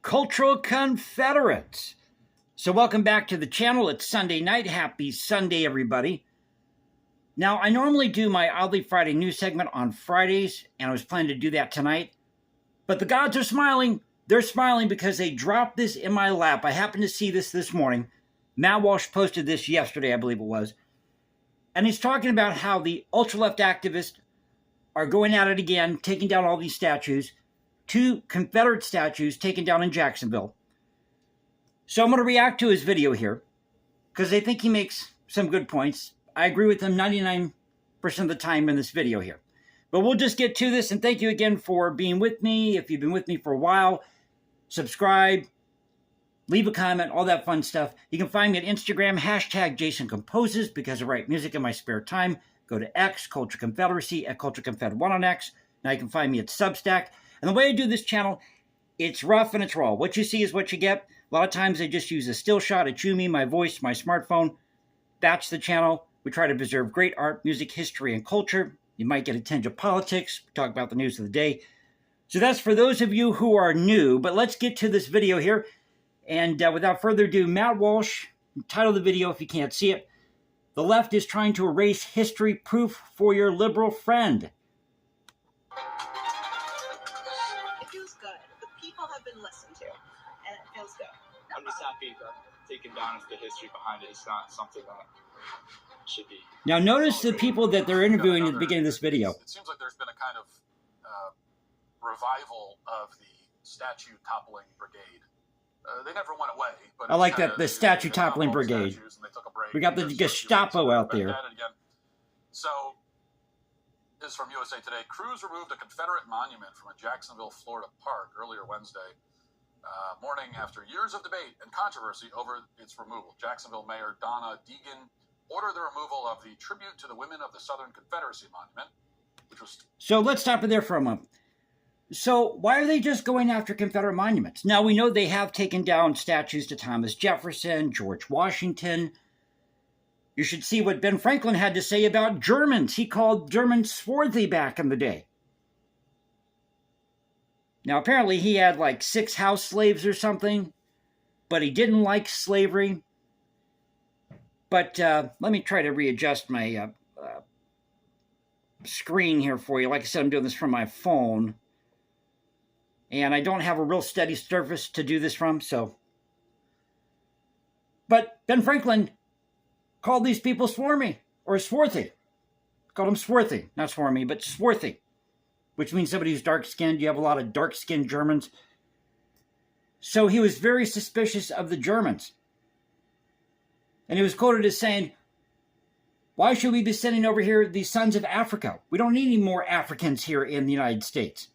cultural Confederates. So welcome back to the channel. It's Sunday night. Happy Sunday, everybody. Now, I normally do my Oddly Friday news segment on Fridays, and I was planning to do that tonight. But the gods are smiling. They're smiling because they dropped this in my lap. I happened to see this morning. Matt Walsh posted this yesterday, I believe it was. And he's talking about how the ultra-left activists are going at it again, taking down all these statues. 2 Confederate statues taken down in Jacksonville. So I'm going to react to his video here because I think he makes some good points. I agree with him 99% of the time in this video here. But we'll just get to this, and thank you again for being with me. If you've been with me for a while, subscribe, leave a comment, all that fun stuff. You can find me at Instagram, hashtag Jason Composes, because I write music in my spare time. Go to X, Culture Confederacy, at Culture Confed1 on X. Now you can find me at Substack. And the way I do this channel, it's rough and it's raw. What you see is what you get. A lot of times I just use a still shot, a chew me, my voice, my smartphone. That's the channel. We try to preserve great art, music, history, and culture. You might get a tinge of politics. We talk about the news of the day. So that's for those of you who are new. But let's get to this video here. And without further ado, Matt Walsh, title of the video if you can't see it. The left is trying to erase history, proof for your liberal friend. Have been listened to, and it feels good. I'm just happy that taking down the history behind it is not something that should be. Now notice the people that they're interviewing at the beginning of this video. It seems like there's been a kind of revival of the statue toppling brigade. They never went away. But I like that, the statue toppling brigade. We got the Gestapo out there. So, this is from USA Today. Crews removed a Confederate monument from a Jacksonville, Florida park earlier Wednesday morning after years of debate and controversy over its removal. Jacksonville Mayor Donna Deegan ordered the removal of the tribute to the women of the Southern Confederacy monument, which was... So let's stop it there for a moment. So why are they just going after Confederate monuments? Now, we know they have taken down statues to Thomas Jefferson, George Washington. You should see what Ben Franklin had to say about Germans. He called Germans swarthy back in the day. Now, apparently he had like 6 house slaves or something, but he didn't like slavery. But let me try to readjust my screen here for you. Like I said, I'm doing this from my phone. And I don't have a real steady surface to do this from, so. But Ben Franklin called these people swarmy, or swarthy. Called them swarthy, not swarmy, but swarthy, which means somebody who's dark-skinned. You have a lot of dark-skinned Germans. So he was very suspicious of the Germans. And he was quoted as saying, "Why should we be sending over here the sons of Africa? We don't need any more Africans here in the United States."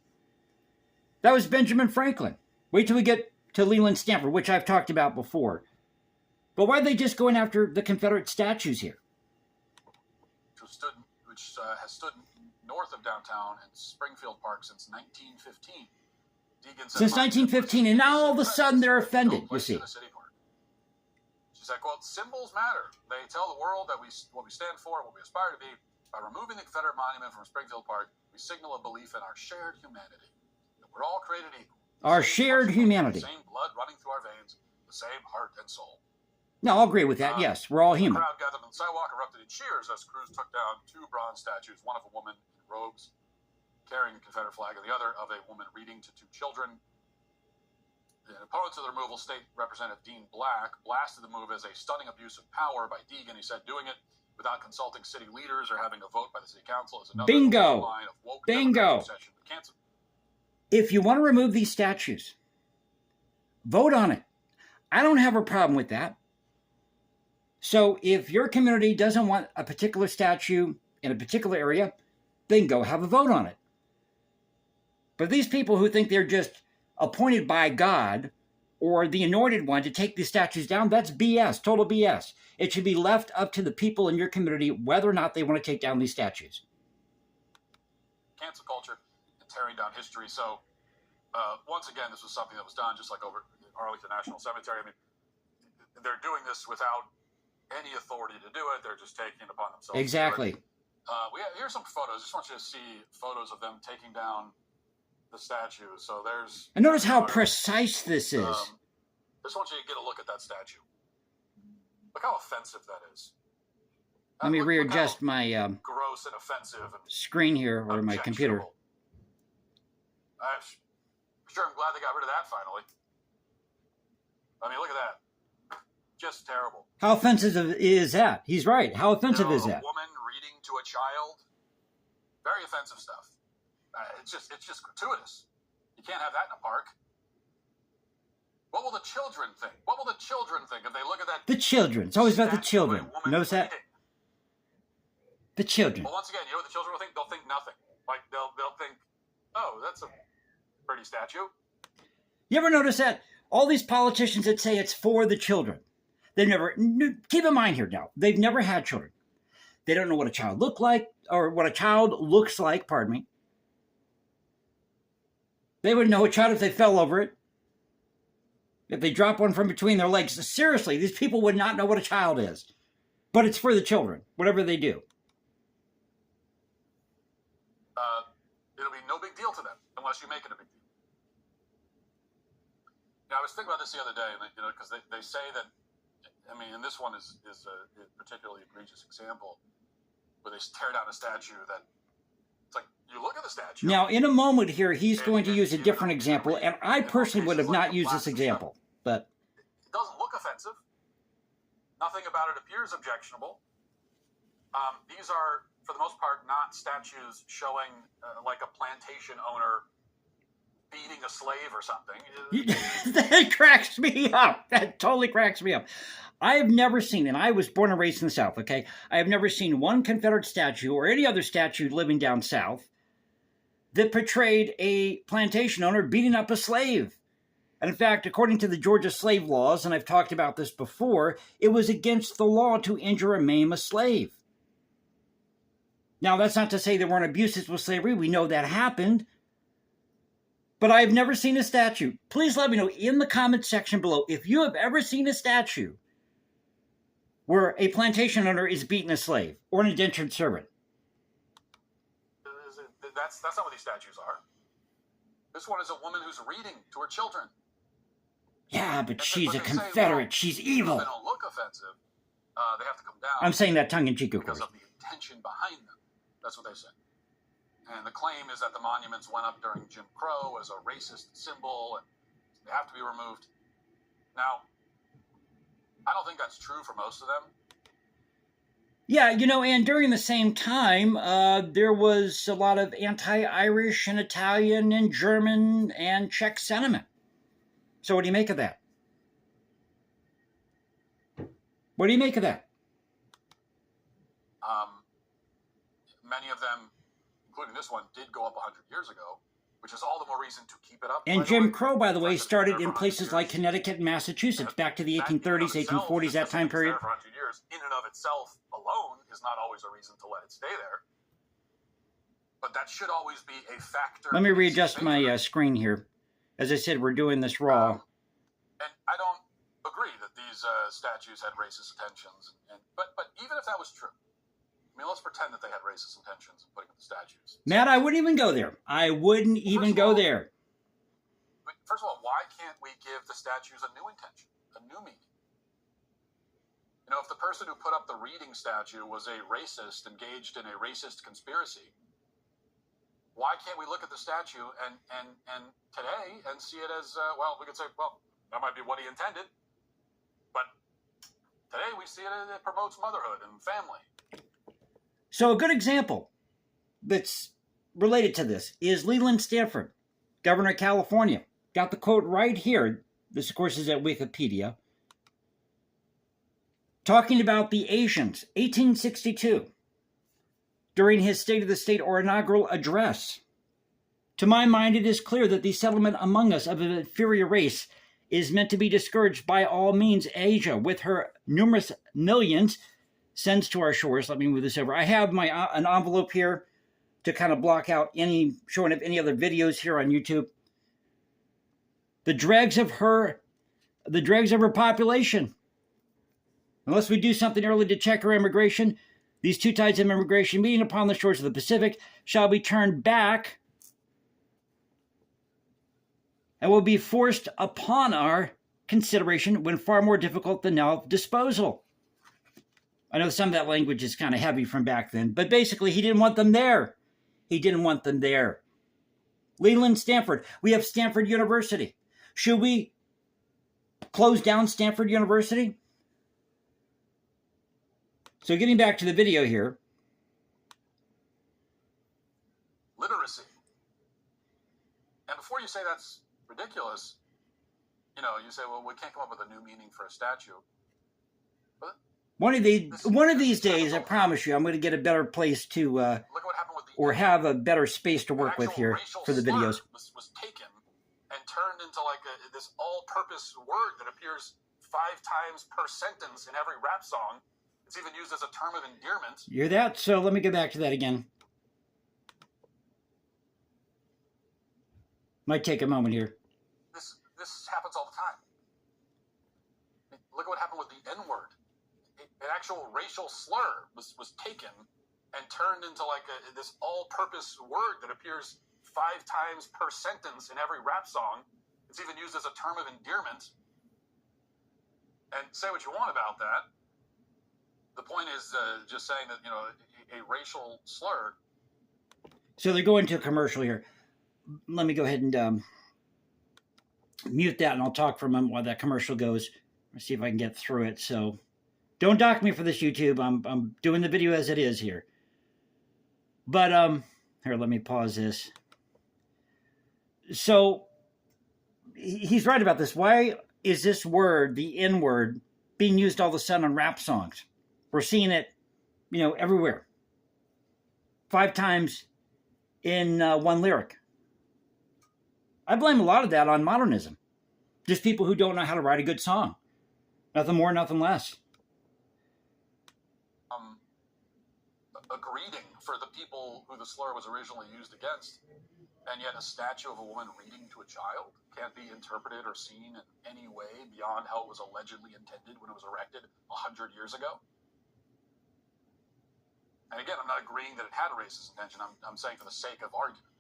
That was Benjamin Franklin. Wait till we get to Leland Stanford, which I've talked about before. But why are they just going after the Confederate statues here? Which has stood north of downtown in Springfield Park since 1915. Since 1915, and now all of a sudden they're offended, you see. She said, quote, "Symbols matter. They tell the world that what we stand for, what we aspire to be. By removing the Confederate monument from Springfield Park, we signal a belief in our shared humanity. That we're all created equal. Our shared humanity. The same blood running through our veins, the same heart and soul." No, I'll agree with that. Yes, we're all human. The crowd gathered on the sidewalk erupted in cheers as crews took down 2 bronze statues, one of a woman in robes carrying the Confederate flag, and the other of a woman reading to 2 children. The opponents of the removal, State Representative Dean Black, blasted the move as a stunning abuse of power by Deegan. He said doing it without consulting city leaders or having a vote by the city council is another line of woke Bingo. If you want to remove these statues, vote on it. I don't have a problem with that. So if your community doesn't want a particular statue in a particular area, then go have a vote on it. But these people who think they're just appointed by God or the anointed one to take these statues down, that's BS, total BS. It should be left up to the people in your community whether or not they want to take down these statues. Cancel culture and tearing down history. So once again, this was something that was done just like over Arlington National Cemetery. I mean, they're doing this without any authority to do it. They're just taking it upon themselves. Exactly. Here's some photos. I just want you to see photos of them taking down the statue. So there's. And notice how precise this is. Just want you to get a look at that statue. Look how offensive that is. Let me readjust my gross and offensive and screen here, or my computer. I'm sure I'm glad they got rid of that finally. I mean, look at that. Just terrible. How offensive is that? He's right. How offensive is that? A woman reading to a child. Very offensive stuff. It's just gratuitous. You can't have that in a park. What will the children think? What will the children think if they look at that? The children. It's always about the children. Notice that? The children. Well, once again, you know what the children will think? They'll think nothing. Like, they'll think, oh, that's a pretty statue. You ever notice that? All these politicians that say it's for the children, they've never, keep in mind here now, they've never had children. They don't know what a child looks like, pardon me. They wouldn't know a child if they fell over it. If they drop one from between their legs. Seriously, these people would not know what a child is. But it's for the children, whatever they do. It'll be no big deal to them unless you make it a big deal. Now, I was thinking about this the other day, because they say that, I mean, and this one is a particularly egregious example, where they tear down a statue that, it's like, you look at the statue. Now, in a moment here, he's going to use a different example, and I personally would have not used this example, but... It doesn't look offensive. Nothing about it appears objectionable. These are, for the most part, not statues showing like a plantation owner beating a slave or something. That cracks me up. That totally cracks me up. I have never seen, and I was born and raised in the South, okay? I have never seen one Confederate statue or any other statue living down south that portrayed a plantation owner beating up a slave. And in fact, according to the Georgia slave laws, and I've talked about this before, it was against the law to injure or maim a slave. Now, that's not to say there weren't abuses with slavery. We know that happened. But I've never seen a statue. Please let me know in the comments section below if you have ever seen a statue where a plantation owner is beating a slave or an indentured servant. That's not what these statues are. This one is a woman who's reading to her children. Yeah, but she's a Confederate. She's evil. They don't look offensive. They have to come down. I'm saying that tongue-in-cheek, of course. Because of the intention behind them. That's what they say. And the claim is that the monuments went up during Jim Crow as a racist symbol, and they have to be removed. Now, I don't think that's true for most of them. Yeah, and during the same time, there was a lot of anti-Irish and Italian and German and Czech sentiment. So what do you make of that? What do you make of that? Many of them, including this one, did go up 100 years ago, which is all the more reason to keep it up. And Jim Crow, by the way, started in places like Connecticut and Massachusetts, back to the 1830s, 1840s, that time period. For 100 years, in and of itself alone is not always a reason to let it stay there. But that should always be a factor. Let me readjust my screen here. As I said, we're doing this raw. And I don't agree that these statues had racist intentions. But even if that was true, I mean, let's pretend that they had racist intentions in putting up the statues. Matt, I wouldn't even go there. I wouldn't even go there. First of all, why can't we give the statues a new intention, a new meaning? If the person who put up the reading statue was a racist engaged in a racist conspiracy, why can't we look at the statue and today and see it as, we could say, that might be what he intended, but today we see it promotes motherhood and family. So a good example that's related to this is Leland Stanford, governor of California. Got the quote right here. This, of course, is at Wikipedia. Talking about the Asians, 1862, during his State of the State or inaugural address. To my mind, it is clear that the settlement among us of an inferior race is meant to be discouraged by all means. Asia, with her numerous millions, sends to our shores. Let me move this over. I have an envelope here to kind of block out any showing of any other videos here on YouTube. The dregs of her population. Unless we do something early to check her immigration, these two tides of immigration meeting upon the shores of the Pacific shall be turned back and will be forced upon our consideration when far more difficult than now of disposal. I know some of that language is kind of heavy from back then, but basically he didn't want them there. He didn't want them there. Leland Stanford. We have Stanford University. Should we close down Stanford University? So getting back to the video here. Literacy. And before you say that's ridiculous, you know, you say, well, we can't come up with a new meaning for a statue. But One of these days, I promise you, I'm going to get a better place to, look at what happened with the or have a better space to work with here for the videos. Was taken and turned into like this all-purpose word that appears 5 times per sentence in every rap song. It's even used as a term of endearment. You hear that? So let me go back to that again. Might take a moment here. This happens all the time. Look at what happened with the N-word. An actual racial slur was taken and turned into like this all-purpose word that appears 5 times per sentence in every rap song. It's even used as a term of endearment. And say what you want about that. The point is just saying that, you know, a racial slur. So they're going to a commercial here. Let me go ahead and mute that, and I'll talk for a moment while that commercial goes. Let's see if I can get through it. So don't dock me for this, YouTube. I'm doing the video as it is here. But here, let me pause this. So he's right about this. Why is this word, the N word, being used all of a sudden on rap songs? We're seeing it, you know, everywhere. 5 times in one lyric. I blame a lot of that on modernism. Just people who don't know how to write a good song. Nothing more, nothing less. A greeting for the people who the slur was originally used against, and yet a statue of a woman reading to a child can't be interpreted or seen in any way beyond how it was allegedly intended when it was erected 100 years ago. And again, I'm not agreeing that it had a racist intention. I'm saying for the sake of argument.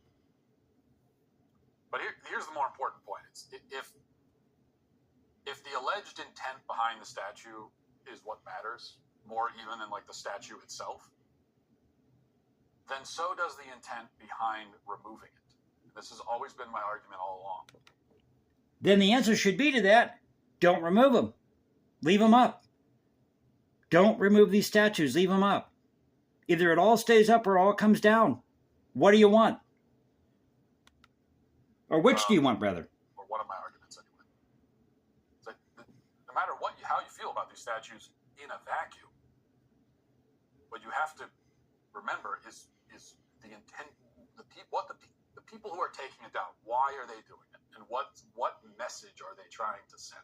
But here's the more important point. It's if the alleged intent behind the statue is what matters, more even than like the statue itself, then so does the intent behind removing it. This has always been my argument all along. Then the answer should be to that, don't remove them. Leave them up. Don't remove these statues. Leave them up. Either it all stays up or all comes down. What do you want? Or which do you want, rather? Or one of my arguments, anyway. It's like, no matter how you feel about these statues in a vacuum, what you have to remember is the intent, the people who are taking it down. Why are they doing it? And what message are they trying to send?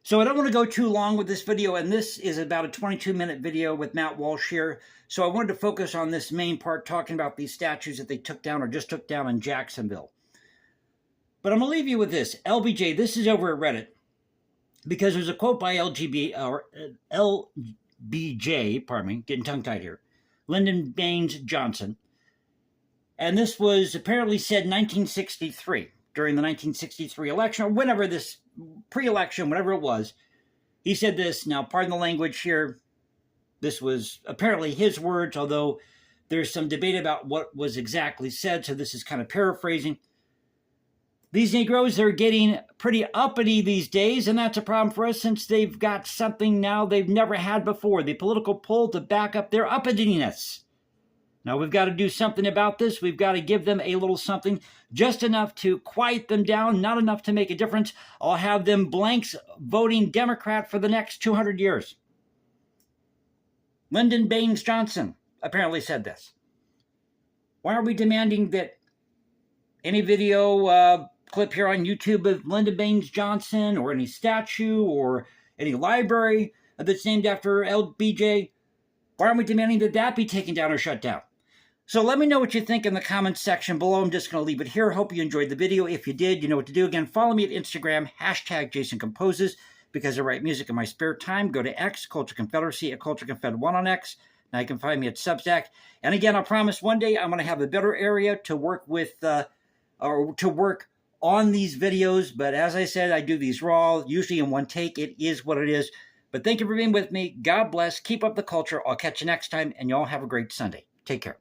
So I don't want to go too long with this video, and this is about a 22-minute video with Matt Walsh here. So I wanted to focus on this main part, talking about these statues that they took down or just took down in Jacksonville. But I'm going to leave you with this. LBJ, this is over at Reddit, because there's a quote by LBJ, pardon me, getting tongue-tied here, Lyndon Baines Johnson. And this was apparently said in 1963, during the 1963 election, or whenever this pre-election, whatever it was. He said this. Now, pardon the language here. This was apparently his words, although there's some debate about what was exactly said, so this is kind of paraphrasing. These Negroes are getting pretty uppity these days, and that's a problem for us since they've got something now they've never had before, the political pull to back up their uppityness. Now, we've got to do something about this. We've got to give them a little something, just enough to quiet them down, not enough to make a difference. I'll have them blanks voting Democrat for the next 200 years. Lyndon Baines Johnson apparently said this. Why are we demanding that any video clip here on YouTube of Lyndon Baines Johnson or any statue or any library that's named after LBJ, why aren't we demanding that that be taken down or shut down? So let me know what you think in the comments section below. I'm just going to leave it here. Hope you enjoyed the video. If you did, you know what to do. Again, follow me at Instagram, #JasonComposes, because I write music in my spare time. Go to X, Culture Confederacy, at Culture Confed 1 on X. Now you can find me at Substack. And again, I promise one day I'm going to have a better area to work with, or to work on these videos, but as I said, I do these raw, usually in one take. It is what it is. But thank you for being with me. God bless. Keep up the culture. I'll catch you next time, and y'all have a great Sunday. Take care.